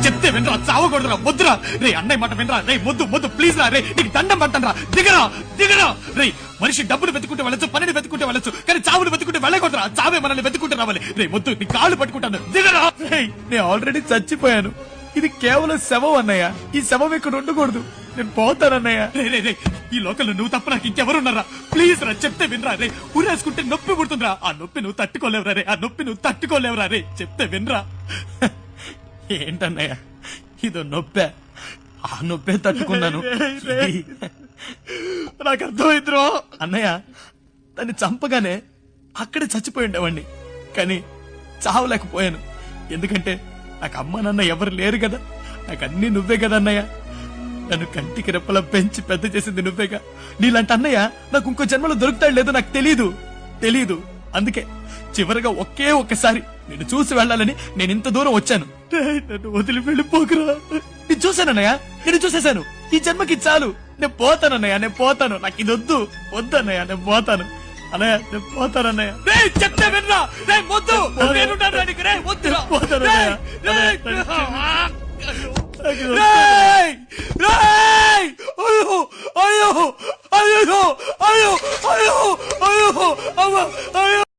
చెప్తే వినరా, చావకూడదురా, వద్దురా రే, అన్నయ్య మాట వినరా రే, వద్దు ప్లీజ్ రా రే, నీకు దండం పట్టనరా, దిగరా రే. మనిషి డబ్బులు వెతుకుంటే వెళ్ళొచ్చు, పనిని వెతుకుంటే వెళ్ళొచ్చు, కానీ చావులు వెతుకుంటే వెళ్ళకూడదురా. చావే మనల్ని వెతుకుంటే రావాలి రే. వద్దు, నీ కాళ్ళు పట్టుకుంటాను, దిగరా. నేను ఆల్రెడీ చచ్చిపోయాను, ఇది కేవలం శవం అన్నయ్య. ఈ శవం ఇక్కడ ఉండకూడదు, నేను పోతానన్నయ్య. రే, ఈ లోకల్లో నువ్వు తప్ప నాకు ఇంకెవరున్నారా? ప్లీజ్ రా, చెప్తే వినరా రే. ఉరేసుకుంటే నొప్పి పుడుతుందిరా, ఆ నొప్పి నువ్వు తట్టుకోలేవురా రే, ఆ నొప్పి నువ్వు తట్టుకోలేవురా రే, చెప్తే వినరా. ఏంటన్నయ్య ఇదో నొప్పే, ఆ నొప్పే తట్టుకున్నాను. నాకు అర్థమైందిరో అన్నయ్య. దాన్ని చంపగానే అక్కడే చచ్చిపోయి ఉండేవాడిని, కానీ చావలేకపోయాను. ఎందుకంటే నాకు అమ్మ నాన్న ఎవరు లేరు కదా, నాకు అన్ని నువ్వే కదా అన్నయ్య. నన్ను కంటికి రెప్పలా పెంచి పెద్ద చేసింది నువ్వేగా. నీలాంటి అన్నయ్య నాకు ఇంకో జన్మలో దొరుకుతాడు లేదో నాకు తెలీదు. అందుకే చివరిగా ఒకే ఒక్కసారి నిన్ను చూసి వెళ్ళాలని నేను ఇంత దూరం వచ్చాను. నన్ను వదిలి వెళ్ళిపోకురా. నేను చూశానన్నయ్య, నేను చూసేశాను. ఈ జన్మకి చాలు, నేను పోతానన్నయ్య, నేను పోతాను. నాకు ఇది వద్దన్నయ్య, నేను పోతాను అన్నయ్య, నేను పోతానన్నయ్య. చెప్తే వినరా రే, వద్దు, అయ్యో